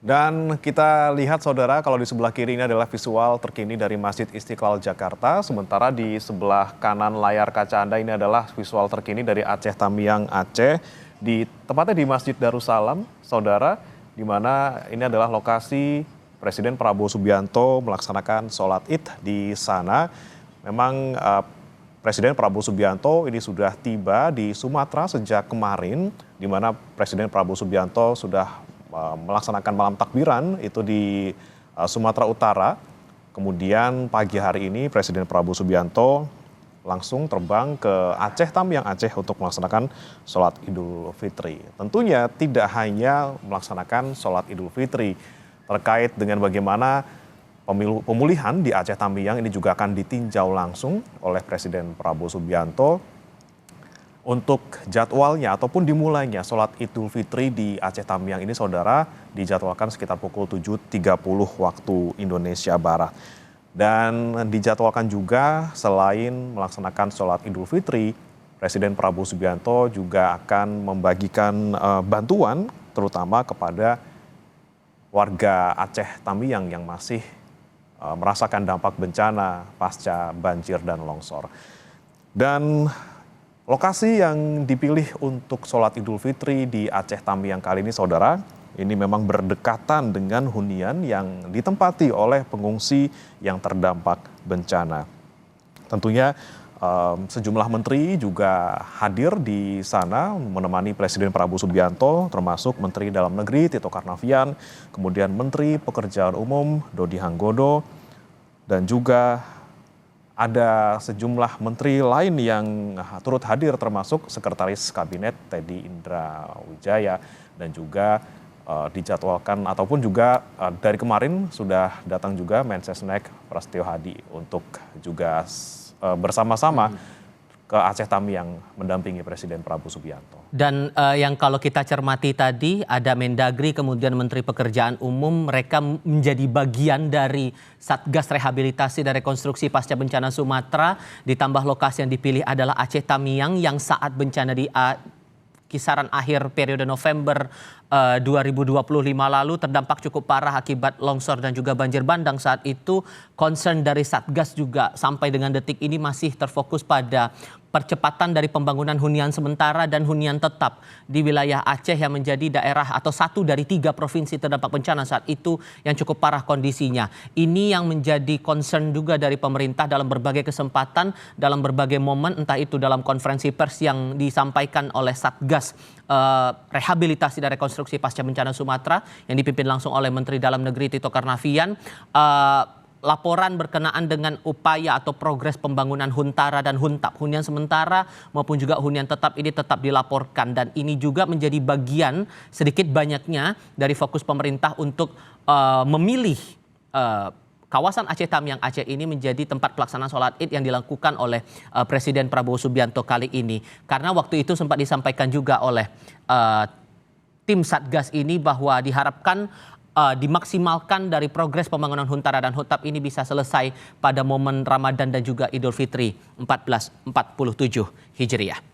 Dan kita lihat saudara, kalau di sebelah kiri ini adalah visual terkini dari Masjid Istiqlal Jakarta. Sementara di sebelah kanan layar kaca Anda ini adalah visual terkini dari Aceh Tamiang, Aceh. Tepatnya di Masjid Darussalam, saudara, di mana ini adalah lokasi Presiden Prabowo Subianto melaksanakan sholat Id di sana. Memang Presiden Prabowo Subianto ini sudah tiba di Sumatera sejak kemarin, di mana Presiden Prabowo Subianto sudah melaksanakan malam takbiran itu di Sumatera Utara. Kemudian pagi hari ini Presiden Prabowo Subianto langsung terbang ke Aceh Tamiang, Aceh untuk melaksanakan sholat Idul Fitri. Tentunya tidak hanya melaksanakan sholat Idul Fitri, terkait dengan bagaimana pemulihan di Aceh Tamiang ini juga akan ditinjau langsung oleh Presiden Prabowo Subianto. Untuk jadwalnya ataupun dimulainya sholat Idul Fitri di Aceh Tamiang ini saudara dijadwalkan sekitar pukul 7.30 waktu Indonesia Barat. Dan dijadwalkan juga selain melaksanakan sholat Idul Fitri, Presiden Prabowo Subianto juga akan membagikan bantuan terutama kepada warga Aceh Tamiang yang masih merasakan dampak bencana pasca banjir dan longsor. Dan lokasi yang dipilih untuk sholat Idul Fitri di Aceh Tamiang kali ini saudara, ini memang berdekatan dengan hunian yang ditempati oleh pengungsi yang terdampak bencana. Tentunya sejumlah menteri juga hadir di sana menemani Presiden Prabowo Subianto, termasuk Menteri Dalam Negeri Tito Karnavian, kemudian Menteri Pekerjaan Umum Dodi Hanggodo, dan juga ada sejumlah menteri lain yang turut hadir termasuk Sekretaris Kabinet Teddy Indra Wijaya, dan juga dijadwalkan ataupun juga dari kemarin sudah datang juga Mensesnek Prasetyo Hadi untuk juga bersama-sama ke Aceh Tamiang mendampingi Presiden Prabowo Subianto. Dan yang kalau kita cermati tadi ada Mendagri kemudian Menteri Pekerjaan Umum, mereka menjadi bagian dari Satgas Rehabilitasi dan Rekonstruksi Pasca Bencana Sumatera, ditambah lokasi yang dipilih adalah Aceh Tamiang yang saat bencana di kisaran akhir periode November 2025 lalu terdampak cukup parah akibat longsor dan juga banjir bandang. Saat itu concern dari Satgas juga sampai dengan detik ini masih terfokus pada percepatan dari pembangunan hunian sementara dan hunian tetap di wilayah Aceh yang menjadi daerah atau satu dari 3 provinsi terdampak bencana saat itu yang cukup parah kondisinya. Ini yang menjadi concern juga dari pemerintah dalam berbagai kesempatan, dalam berbagai momen, entah itu dalam konferensi pers yang disampaikan oleh Satgas Rehabilitasi dan Rekonstruksi Pasca Bencana Sumatera yang dipimpin langsung oleh Menteri Dalam Negeri Tito Karnavian. Laporan berkenaan dengan upaya atau progres pembangunan huntara dan huntap, hunian sementara maupun juga hunian tetap ini tetap dilaporkan, dan ini juga menjadi bagian sedikit banyaknya dari fokus pemerintah untuk memilih kawasan Aceh Tamiang Aceh ini menjadi tempat pelaksanaan sholat Id yang dilakukan oleh Presiden Prabowo Subianto kali ini. Karena waktu itu sempat disampaikan juga oleh tim Satgas ini bahwa diharapkan dimaksimalkan dari progres pembangunan huntara dan huntap ini bisa selesai pada momen Ramadan dan juga Idul Fitri 1447 Hijriah.